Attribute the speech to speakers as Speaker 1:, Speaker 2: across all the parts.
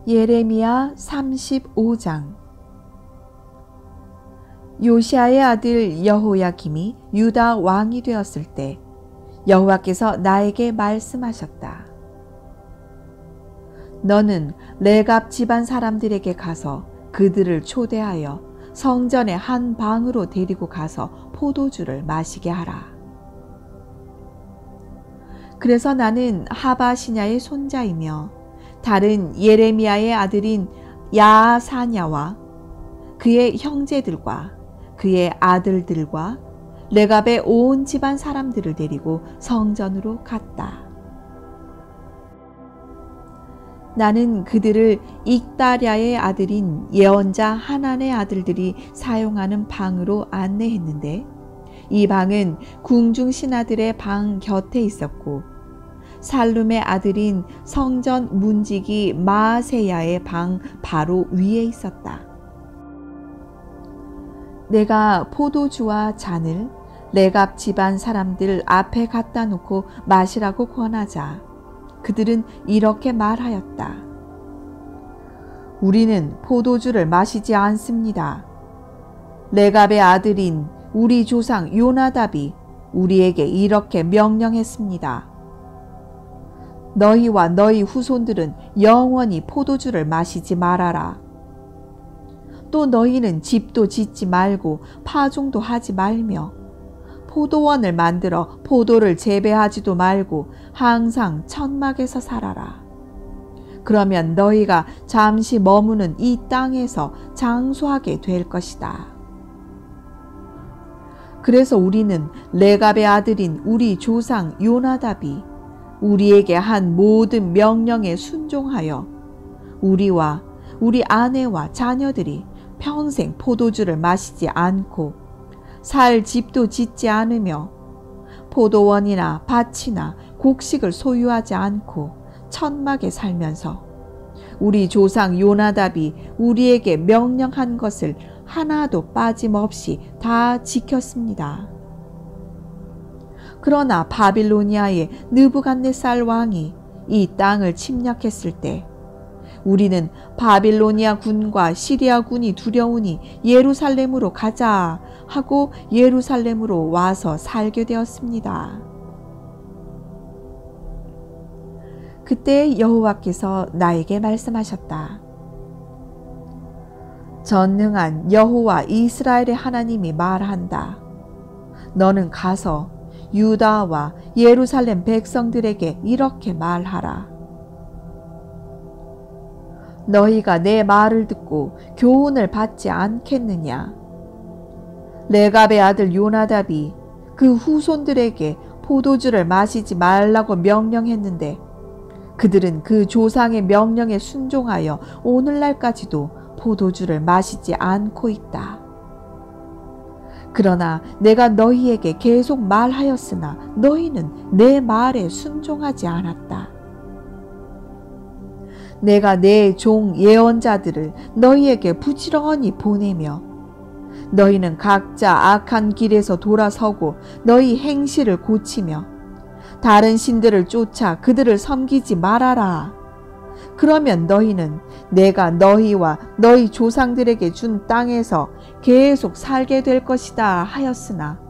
Speaker 1: 예레미야 35장. 요시야의 아들 여호야김이 유다 왕이 되었을 때 여호와께서 나에게 말씀하셨다. 너는 레갑 집안 사람들에게 가서 그들을 초대하여 성전의 한 방으로 데리고 가서 포도주를 마시게 하라. 그래서 나는 하바시냐의 손자이며 다른 예레미야의 아들인 야사냐와 그의 형제들과 그의 아들들과 레갑의 온 집안 사람들을 데리고 성전으로 갔다. 나는 그들을 익다랴의 아들인 예언자 하난의 아들들이 사용하는 방으로 안내했는데 이 방은 궁중 신하들의 방 곁에 있었고 살룸의 아들인 성전 문지기 마아세야의 방 바로 위에 있었다. 내가 포도주와 잔을 레갑 집안 사람들 앞에 갖다 놓고 마시라고 권하자 그들은 이렇게 말하였다. 우리는 포도주를 마시지 않습니다. 레갑의 아들인 우리 조상 요나답이 우리에게 이렇게 명령했습니다. 너희와 너희 후손들은 영원히 포도주를 마시지 말아라. 또 너희는 집도 짓지 말고 파종도 하지 말며 포도원을 만들어 포도를 재배하지도 말고 항상 천막에서 살아라. 그러면 너희가 잠시 머무는 이 땅에서 장수하게 될 것이다. 그래서 우리는 레갑의 아들인 우리 조상 요나답이 우리에게 한 모든 명령에 순종하여 우리와 우리 아내와 자녀들이 평생 포도주를 마시지 않고 살 집도 짓지 않으며 포도원이나 밭이나 곡식을 소유하지 않고 천막에 살면서 우리 조상 요나답이 우리에게 명령한 것을 하나도 빠짐없이 다 지켰습니다. 그러나 바빌로니아의 느부갓네살 왕이 이 땅을 침략했을 때 우리는 바빌로니아 군과 시리아 군이 두려우니 예루살렘으로 가자 하고 예루살렘으로 와서 살게 되었습니다. 그때 여호와께서 나에게 말씀하셨다. 전능한 여호와 이스라엘의 하나님이 말한다. 너는 가서 유다와 예루살렘 백성들에게 이렇게 말하라. 너희가 내 말을 듣고 교훈을 받지 않겠느냐? 레갑의 아들 요나답이 그 후손들에게 포도주를 마시지 말라고 명령했는데 그들은 그 조상의 명령에 순종하여 오늘날까지도 포도주를 마시지 않고 있다. 그러나 내가 너희에게 계속 말하였으나 너희는 내 말에 순종하지 않았다. 내가 내 종 예언자들을 너희에게 부지런히 보내며 너희는 각자 악한 길에서 돌아서고 너희 행실을 고치며 다른 신들을 쫓아 그들을 섬기지 말아라. 그러면 너희는 내가 너희와 너희 조상들에게 준 땅에서 계속 살게 될 것이다 하였으나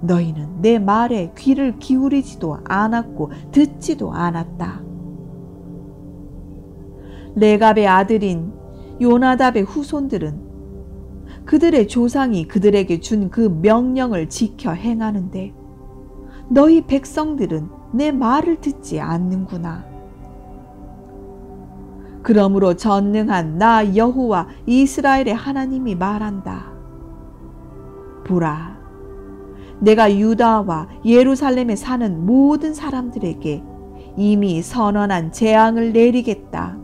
Speaker 1: 너희는 내 말에 귀를 기울이지도 않았고 듣지도 않았다. 레갑의 아들인 요나답의 후손들은 그들의 조상이 그들에게 준 그 명령을 지켜 행하는데 너희 백성들은 내 말을 듣지 않는구나. 그러므로 전능한 나 여호와 이스라엘의 하나님이 말한다. 보라, 내가 유다와 예루살렘에 사는 모든 사람들에게 이미 선언한 재앙을 내리겠다.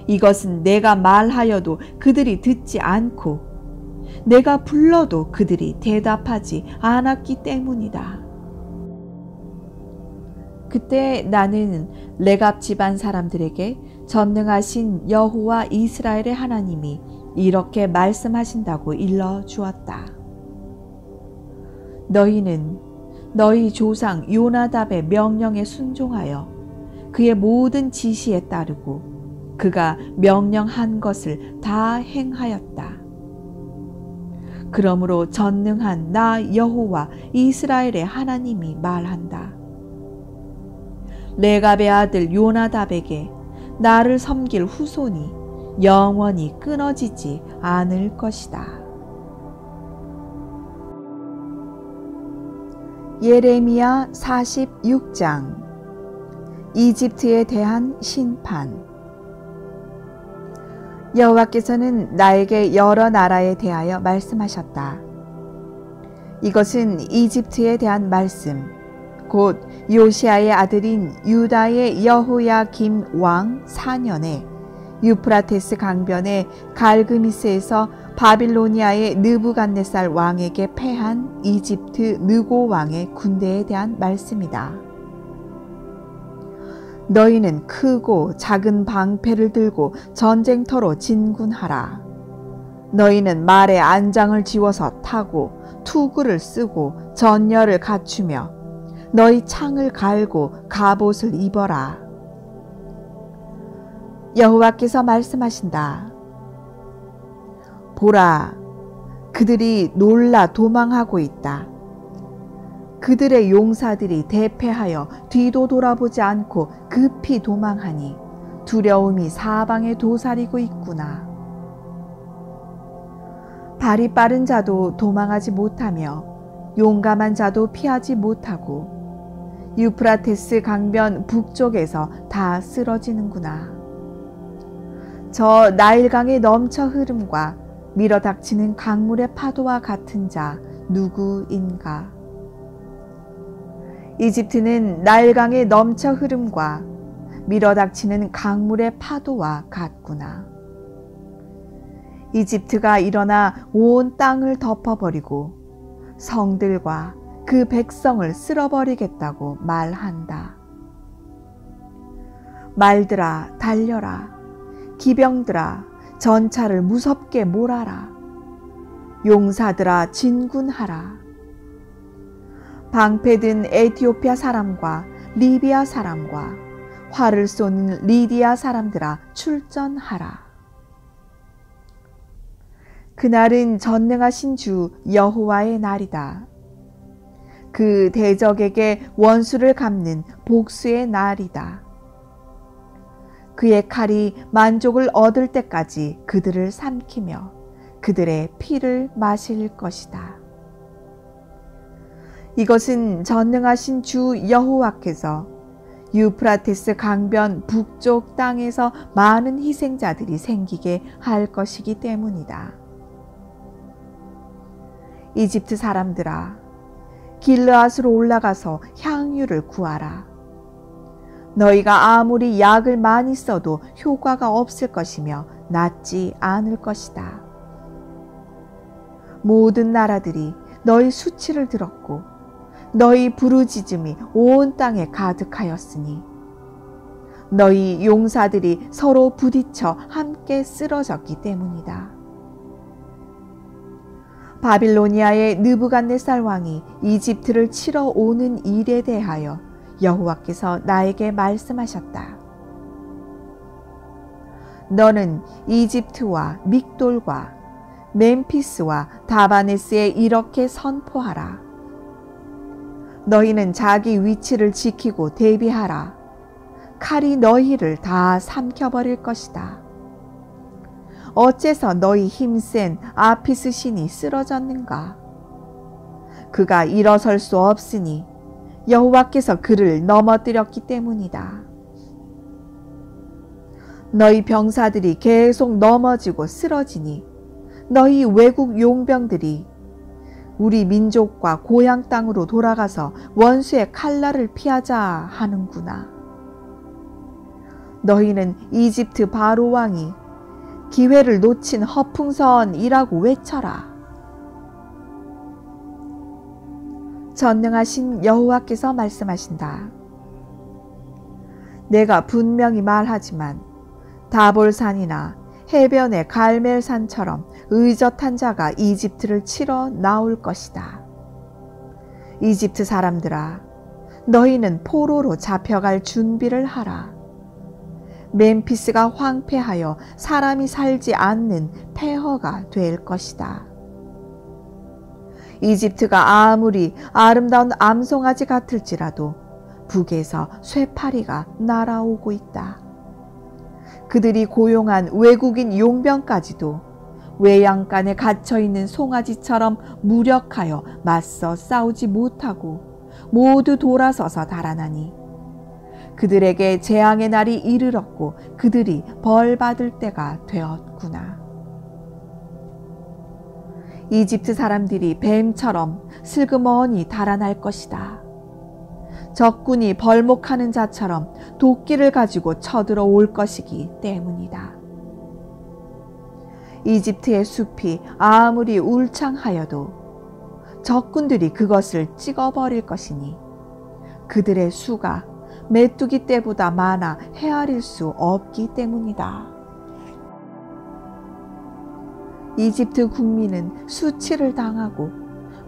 Speaker 1: 이것은 내가 말하여도 그들이 듣지 않고 내가 불러도 그들이 대답하지 않았기 때문이다. 그때 나는 레갑 집안 사람들에게 전능하신 여호와 이스라엘의 하나님이 이렇게 말씀하신다고 일러주었다. 너희는 너희 조상 요나답의 명령에 순종하여 그의 모든 지시에 따르고 그가 명령한 것을 다 행하였다. 그러므로 전능한 나 여호와 이스라엘의 하나님이 말한다. 레갑의 아들 요나답에게 나를 섬길 후손이 영원히 끊어지지 않을 것이다. 예레미야 46장 이집트에 대한 심판. 여호와께서는 나에게 여러 나라에 대하여 말씀하셨다. 이것은 이집트에 대한 말씀, 곧 요시아의 아들인 유다의 여호야김 왕 4년에 유프라테스 강변의 갈그미스에서 바빌로니아의 느부갓네살 왕에게 패한 이집트 느고 왕의 군대에 대한 말씀이다. 너희는 크고 작은 방패를 들고 전쟁터로 진군하라. 너희는 말에 안장을 지워서 타고 투구를 쓰고 전열을 갖추며 너희 창을 갈고 갑옷을 입어라. 여호와께서 말씀하신다. 보라, 그들이 놀라 도망하고 있다. 그들의 용사들이 대패하여 뒤도 돌아보지 않고 급히 도망하니 두려움이 사방에 도사리고 있구나. 발이 빠른 자도 도망하지 못하며 용감한 자도 피하지 못하고 유프라테스 강변 북쪽에서 다 쓰러지는구나. 저 나일강의 넘쳐 흐름과 밀어닥치는 강물의 파도와 같은 자 누구인가? 이집트는 나일강의 넘쳐 흐름과 밀어닥치는 강물의 파도와 같구나. 이집트가 일어나 온 땅을 덮어버리고 성들과 그 백성을 쓸어버리겠다고 말한다. 말들아 달려라. 기병들아 전차를 무섭게 몰아라. 용사들아 진군하라. 방패든 에티오피아 사람과 리비아 사람과 활을 쏘는 리디아 사람들아 출전하라. 그날은 전능하신 주 여호와의 날이다. 그 대적에게 원수를 갚는 복수의 날이다. 그의 칼이 만족을 얻을 때까지 그들을 삼키며 그들의 피를 마실 것이다. 이것은 전능하신 주 여호와께서 유프라테스 강변 북쪽 땅에서 많은 희생자들이 생기게 할 것이기 때문이다. 이집트 사람들아, 길르앗으로 올라가서 향유를 구하라. 너희가 아무리 약을 많이 써도 효과가 없을 것이며 낫지 않을 것이다. 모든 나라들이 너희 수치를 들었고 너희 부르짖음이 온 땅에 가득하였으니 너희 용사들이 서로 부딪혀 함께 쓰러졌기 때문이다. 바빌로니아의 느부갓네살 왕이 이집트를 치러 오는 일에 대하여 여호와께서 나에게 말씀하셨다. 너는 이집트와 믹돌과 멤피스와 다바네스에 이렇게 선포하라. 너희는 자기 위치를 지키고 대비하라. 칼이 너희를 다 삼켜버릴 것이다. 어째서 너희 힘센 아피스 신이 쓰러졌는가? 그가 일어설 수 없으니 여호와께서 그를 넘어뜨렸기 때문이다. 너희 병사들이 계속 넘어지고 쓰러지니 너희 외국 용병들이 우리 민족과 고향 땅으로 돌아가서 원수의 칼날을 피하자 하는구나. 너희는 이집트 바로 왕이 기회를 놓친 허풍선이라고 외쳐라. 전능하신 여호와께서 말씀하신다. 내가 분명히 말하지만 다볼산이나 해변의 갈멜산처럼 의젓한 자가 이집트를 치러 나올 것이다. 이집트 사람들아, 너희는 포로로 잡혀갈 준비를 하라. 멤피스가 황폐하여 사람이 살지 않는 폐허가 될 것이다. 이집트가 아무리 아름다운 암송아지 같을지라도 북에서 쇠파리가 날아오고 있다. 그들이 고용한 외국인 용병까지도 외양간에 갇혀있는 송아지처럼 무력하여 맞서 싸우지 못하고 모두 돌아서서 달아나니 그들에게 재앙의 날이 이르렀고 그들이 벌받을 때가 되었구나. 이집트 사람들이 뱀처럼 슬그머니 달아날 것이다. 적군이 벌목하는 자처럼 도끼를 가지고 쳐들어 올 것이기 때문이다. 이집트의 숲이 아무리 울창하여도 적군들이 그것을 찍어버릴 것이니 그들의 수가 메뚜기 떼보다 많아 헤아릴 수 없기 때문이다. 이집트 국민은 수치를 당하고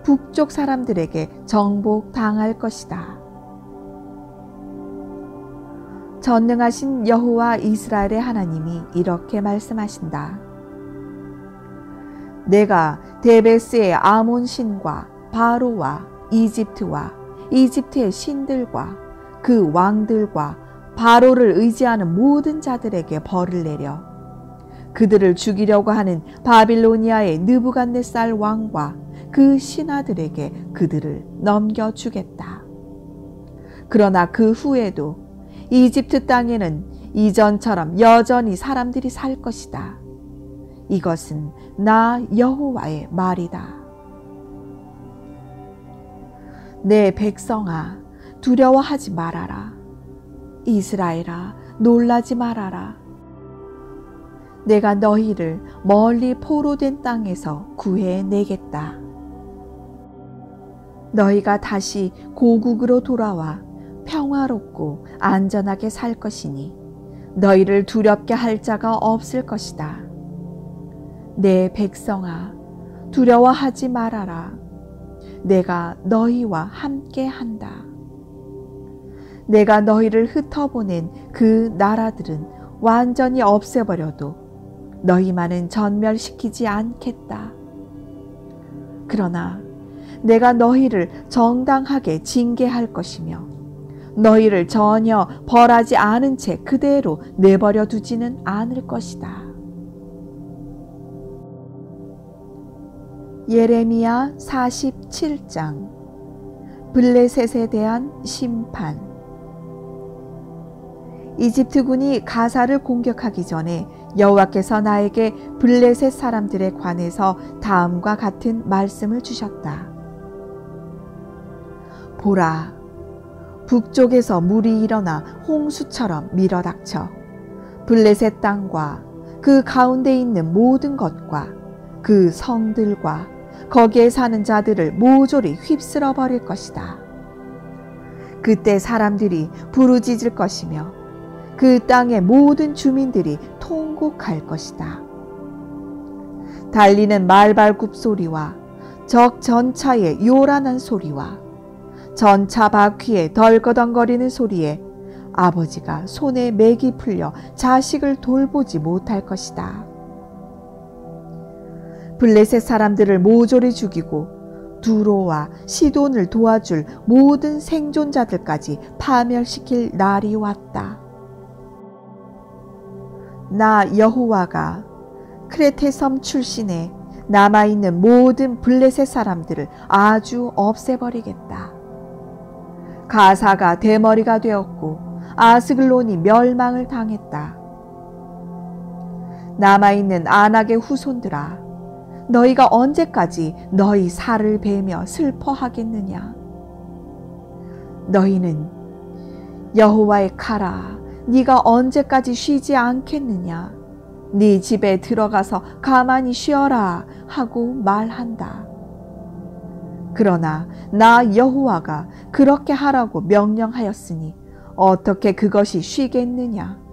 Speaker 1: 북쪽 사람들에게 정복당할 것이다. 전능하신 여호와 이스라엘의 하나님이 이렇게 말씀하신다. 내가 데베스의 아몬 신과 바로와 이집트와 이집트의 신들과 그 왕들과 바로를 의지하는 모든 자들에게 벌을 내려 그들을 죽이려고 하는 바빌로니아의 느부갓네살 왕과 그 신하들에게 그들을 넘겨주겠다. 그러나 그 후에도 이집트 땅에는 이전처럼 여전히 사람들이 살 것이다. 이것은 나 여호와의 말이다. 내 백성아, 두려워하지 말아라. 이스라엘아, 놀라지 말아라. 내가 너희를 멀리 포로된 땅에서 구해내겠다. 너희가 다시 고국으로 돌아와 평화롭고 안전하게 살 것이니 너희를 두렵게 할 자가 없을 것이다. 내 백성아, 두려워하지 말아라. 내가 너희와 함께 한다. 내가 너희를 흩어보낸 그 나라들은 완전히 없애버려도 너희만은 전멸시키지 않겠다. 그러나 내가 너희를 정당하게 징계할 것이며 너희를 전혀 벌하지 않은 채 그대로 내버려 두지는 않을 것이다. 예레미야 47장 블레셋에 대한 심판. 이집트군이 가사를 공격하기 전에 여호와께서 나에게 블레셋 사람들에 관해서 다음과 같은 말씀을 주셨다. 보라, 북쪽에서 물이 일어나 홍수처럼 밀어닥쳐 블레셋 땅과 그 가운데 있는 모든 것과 그 성들과 거기에 사는 자들을 모조리 휩쓸어 버릴 것이다. 그때 사람들이 부르짖을 것이며 그 땅의 모든 주민들이 통곡할 것이다. 달리는 말발굽 소리와 적 전차의 요란한 소리와 전차 바퀴에 덜거덩거리는 소리에 아버지가 손에 맥이 풀려 자식을 돌보지 못할 것이다. 블레셋 사람들을 모조리 죽이고 두로와 시돈을 도와줄 모든 생존자들까지 파멸시킬 날이 왔다. 나 여호와가 크레테 섬 출신의 남아있는 모든 블레셋 사람들을 아주 없애버리겠다. 가사가 대머리가 되었고 아스글론이 멸망을 당했다. 남아있는 아낙의 후손들아, 너희가 언제까지 너희 살을 베며 슬퍼하겠느냐? 너희는 여호와의 칼아, 네가 언제까지 쉬지 않겠느냐? 네 집에 들어가서 가만히 쉬어라 하고 말한다. 그러나 나 여호와가 그렇게 하라고 명령하였으니 어떻게 그것이 쉬겠느냐?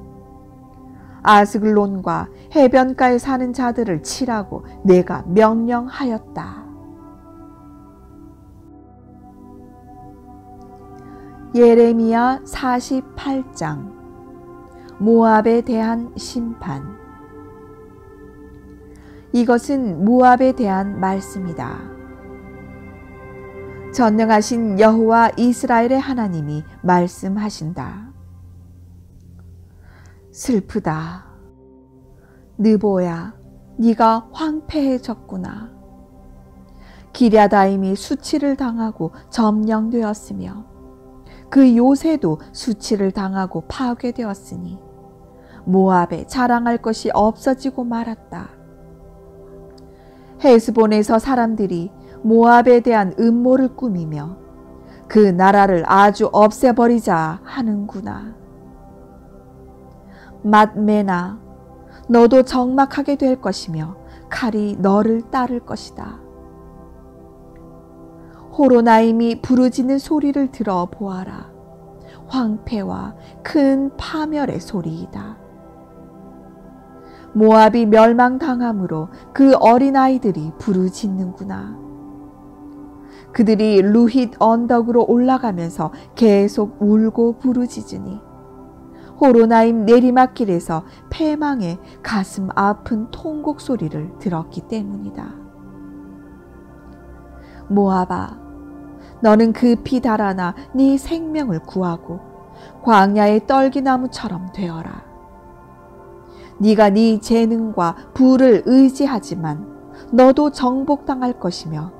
Speaker 1: 아스글론과 해변가에 사는 자들을 치라고 내가 명령하였다. 예레미야 48장 모압에 대한 심판. 이것은 모압에 대한 말씀이다. 전능하신 여호와 이스라엘의 하나님이 말씀하신다. 슬프다. 느보야, 네가 황폐해졌구나. 기랴다임이 수치를 당하고 점령되었으며 그 요새도 수치를 당하고 파괴되었으니 모압에 자랑할 것이 없어지고 말았다. 헤스본에서 사람들이 모압에 대한 음모를 꾸미며 그 나라를 아주 없애버리자 하는구나. 맛메나, 너도 적막하게 될 것이며 칼이 너를 따를 것이다. 호로나임이 부르짖는 소리를 들어 보아라. 황폐와 큰 파멸의 소리이다. 모압이 멸망당함으로 그 어린아이들이 부르짖는구나. 그들이 루힛 언덕으로 올라가면서 계속 울고 부르짖으니 호로나임 내리막길에서 패망의 가슴 아픈 통곡 소리를 들었기 때문이다. 모압아, 너는 급히 달아나 네 생명을 구하고 광야의 떨기나무처럼 되어라. 네가 네 재능과 부를 의지하지만 너도 정복당할 것이며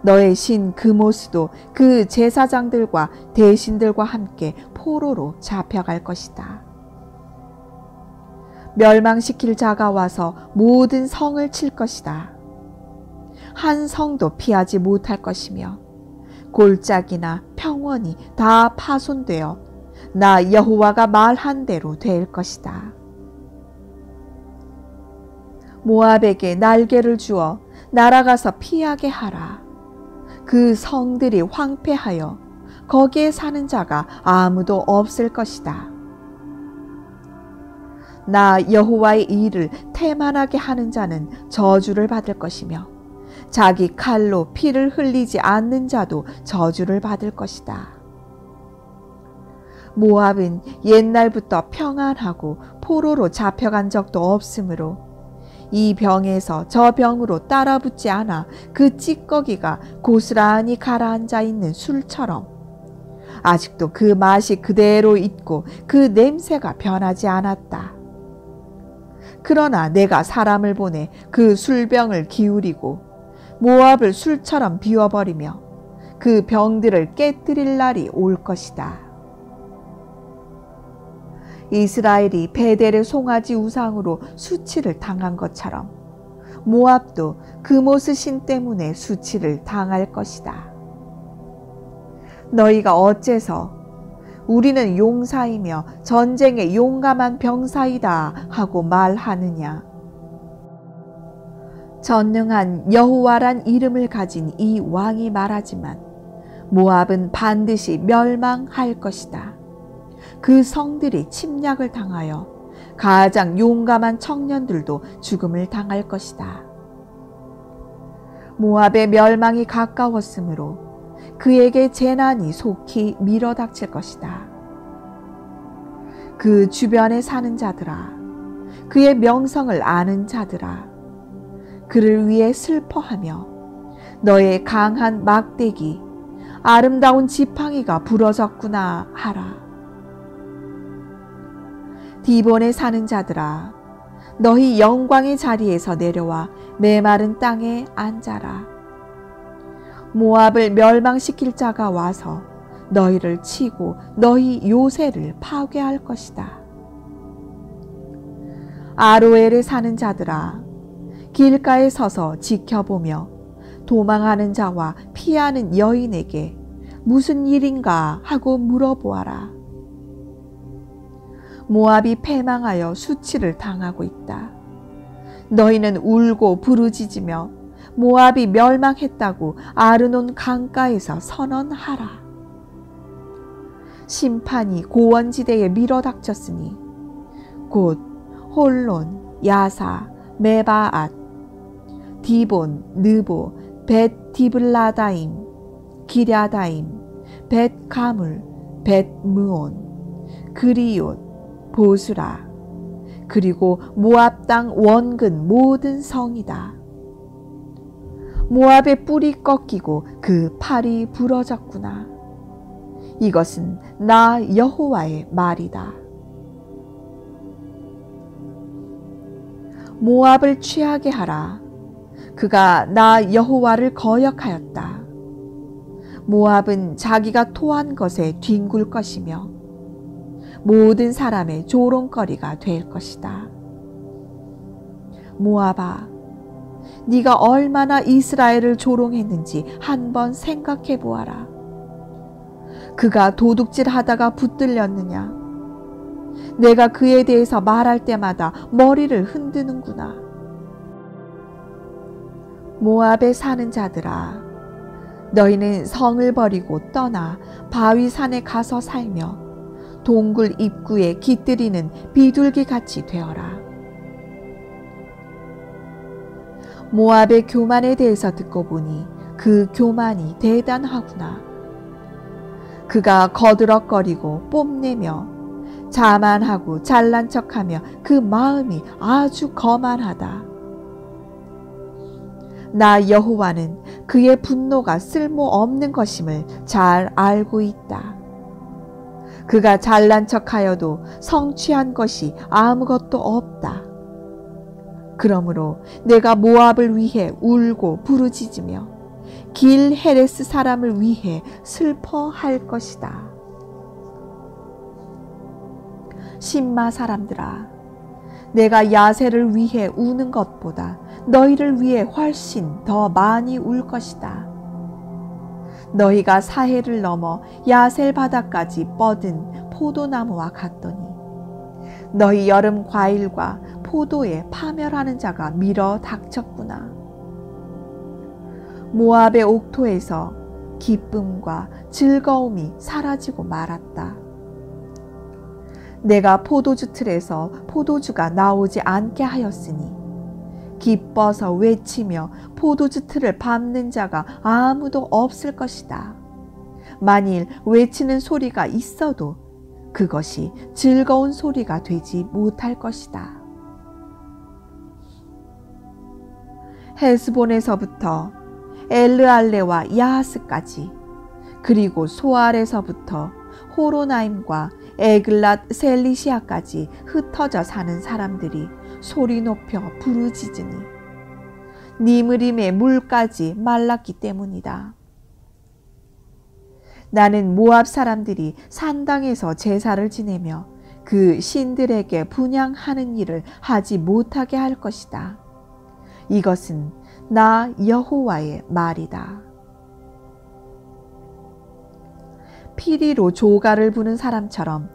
Speaker 1: 너의 신 그모스도 그 제사장들과 대신들과 함께 포로로 잡혀갈 것이다. 멸망시킬 자가 와서 모든 성을 칠 것이다. 한 성도 피하지 못할 것이며 골짜기나 평원이 다 파손되어 나 여호와가 말한 대로 될 것이다. 모압에게 날개를 주어 날아가서 피하게 하라. 그 성들이 황폐하여 거기에 사는 자가 아무도 없을 것이다. 나 여호와의 일을 태만하게 하는 자는 저주를 받을 것이며 자기 칼로 피를 흘리지 않는 자도 저주를 받을 것이다. 모압은 옛날부터 평안하고 포로로 잡혀간 적도 없으므로 이 병에서 저 병으로 따라붙지 않아 그 찌꺼기가 고스란히 가라앉아 있는 술처럼 아직도 그 맛이 그대로 있고 그 냄새가 변하지 않았다. 그러나 내가 사람을 보내 그 술병을 기울이고 모압을 술처럼 비워버리며 그 병들을 깨뜨릴 날이 올 것이다. 이스라엘이 베델의 송아지 우상으로 수치를 당한 것처럼 모압도 그모스 신 때문에 수치를 당할 것이다. 너희가 어째서 우리는 용사이며 전쟁에 용감한 병사이다 하고 말하느냐? 전능한 여호와란 이름을 가진 이 왕이 말하지만 모압은 반드시 멸망할 것이다. 그 성들이 침략을 당하여 가장 용감한 청년들도 죽음을 당할 것이다. 모압의 멸망이 가까웠으므로 그에게 재난이 속히 밀어닥칠 것이다. 그 주변에 사는 자들아, 그의 명성을 아는 자들아, 그를 위해 슬퍼하며 너의 강한 막대기, 아름다운 지팡이가 부러졌구나 하라. 디본에 사는 자들아, 너희 영광의 자리에서 내려와 메마른 땅에 앉아라. 모압을 멸망시킬 자가 와서 너희를 치고 너희 요새를 파괴할 것이다. 아로엘에 사는 자들아, 길가에 서서 지켜보며 도망하는 자와 피하는 여인에게 무슨 일인가 하고 물어보아라. 모압이 패망하여 수치를 당하고 있다. 너희는 울고 부르짖으며 모압이 멸망했다고 아르논 강가에서 선언하라. 심판이 고원지대에 밀어닥쳤으니 곧 홀론, 야사, 메바앗, 디본, 느보, 벳 디블라다임, 기랴다임, 벳 가물, 벳므온, 그리옷, 보수라, 그리고 모압 땅 원근 모든 성이다. 모압의 뿔이 꺾이고 그 팔이 부러졌구나. 이것은 나 여호와의 말이다. 모압을 취하게 하라. 그가 나 여호와를 거역하였다. 모압은 자기가 토한 것에 뒹굴 것이며 모든 사람의 조롱거리가 될 것이다. 모압아, 네가 얼마나 이스라엘을 조롱했는지 한번 생각해 보아라. 그가 도둑질하다가 붙들렸느냐? 내가 그에 대해서 말할 때마다 머리를 흔드는구나. 모압에 사는 자들아, 너희는 성을 버리고 떠나 바위산에 가서 살며 동굴 입구에 깃들이는 비둘기같이 되어라. 모압의 교만에 대해서 듣고 보니 그 교만이 대단하구나. 그가 거드럭거리고 뽐내며 자만하고 잘난 척하며 그 마음이 아주 거만하다. 나 여호와는 그의 분노가 쓸모없는 것임을 잘 알고 있다. 그가 잘난 척하여도 성취한 것이 아무것도 없다. 그러므로 내가 모압을 위해 울고 부르짖으며 길 헤레스 사람을 위해 슬퍼할 것이다. 심마 사람들아, 내가 야세를 위해 우는 것보다 너희를 위해 훨씬 더 많이 울 것이다. 너희가 사해를 넘어 야셀 바다까지 뻗은 포도나무와 같더니 너희 여름 과일과 포도에 파멸하는 자가 밀어 닥쳤구나. 모압의 옥토에서 기쁨과 즐거움이 사라지고 말았다. 내가 포도주 틀에서 포도주가 나오지 않게 하였으니 기뻐서 외치며 포도주 틀을 밟는 자가 아무도 없을 것이다. 만일 외치는 소리가 있어도 그것이 즐거운 소리가 되지 못할 것이다. 헤스본에서부터 엘르알레와 야하스까지, 그리고 소알에서부터 호로나임과 에글랏 셀리시아까지 흩어져 사는 사람들이 소리 높여 부르짖으니 니므림의 물까지 말랐기 때문이다. 나는 모압 사람들이 산당에서 제사를 지내며 그 신들에게 분향하는 일을 하지 못하게 할 것이다. 이것은 나 여호와의 말이다. 피리로 조가를 부는 사람처럼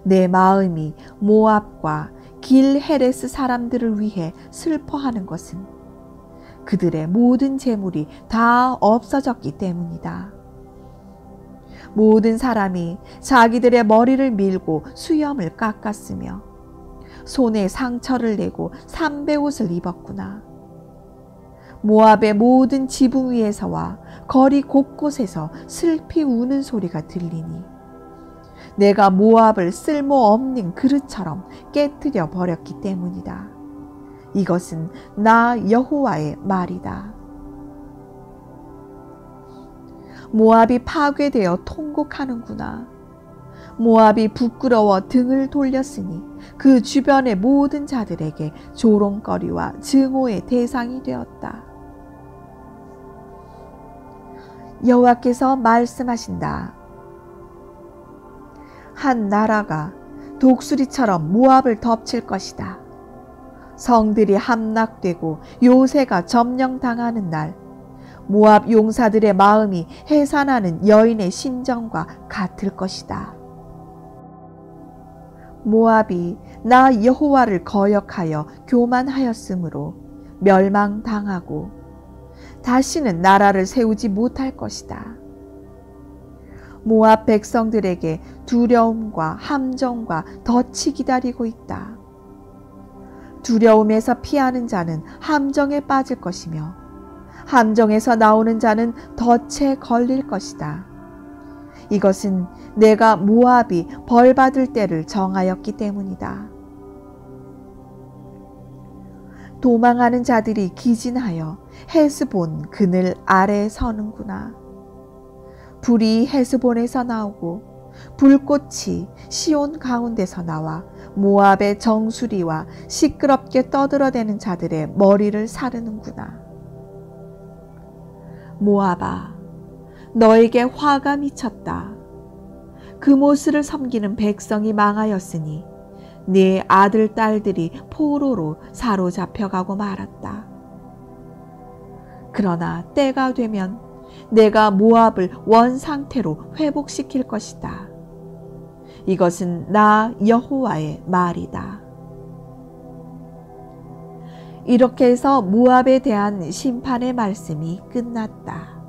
Speaker 1: 내 마음이 모압과 길 헤레스 사람들을 위해 슬퍼하는 것은 그들의 모든 재물이 다 없어졌기 때문이다. 모든 사람이 자기들의 머리를 밀고 수염을 깎았으며 손에 상처를 내고 삼배옷을 입었구나. 모압의 모든 지붕 위에서와 거리 곳곳에서 슬피 우는 소리가 들리니 내가 모압을 쓸모없는 그릇처럼 깨뜨려 버렸기 때문이다. 이것은 나 여호와의 말이다. 모압이 파괴되어 통곡하는구나. 모압이 부끄러워 등을 돌렸으니 그 주변의 모든 자들에게 조롱거리와 증오의 대상이 되었다. 여호와께서 말씀하신다. 한 나라가 독수리처럼 모압을 덮칠 것이다. 성들이 함락되고 요새가 점령당하는 날 모압 용사들의 마음이 해산하는 여인의 심정과 같을 것이다. 모압이 나 여호와를 거역하여 교만하였으므로 멸망당하고 다시는 나라를 세우지 못할 것이다. 모압 백성들에게 두려움과 함정과 덫이 기다리고 있다. 두려움에서 피하는 자는 함정에 빠질 것이며 함정에서 나오는 자는 덫에 걸릴 것이다. 이것은 내가 모압이 벌받을 때를 정하였기 때문이다. 도망하는 자들이 기진하여 헤스본 그늘 아래에 서는구나. 불이 헤스본에서 나오고 불꽃이 시온 가운데서 나와 모압의 정수리와 시끄럽게 떠들어대는 자들의 머리를 사르는구나. 모압아, 너에게 화가 미쳤다. 그모스를 섬기는 백성이 망하였으니 네 아들 딸들이 포로로 사로잡혀가고 말았다. 그러나 때가 되면 내가 모압을 원상태로 회복시킬 것이다. 이것은 나 여호와의 말이다. 이렇게 해서 모압에 대한 심판의 말씀이 끝났다.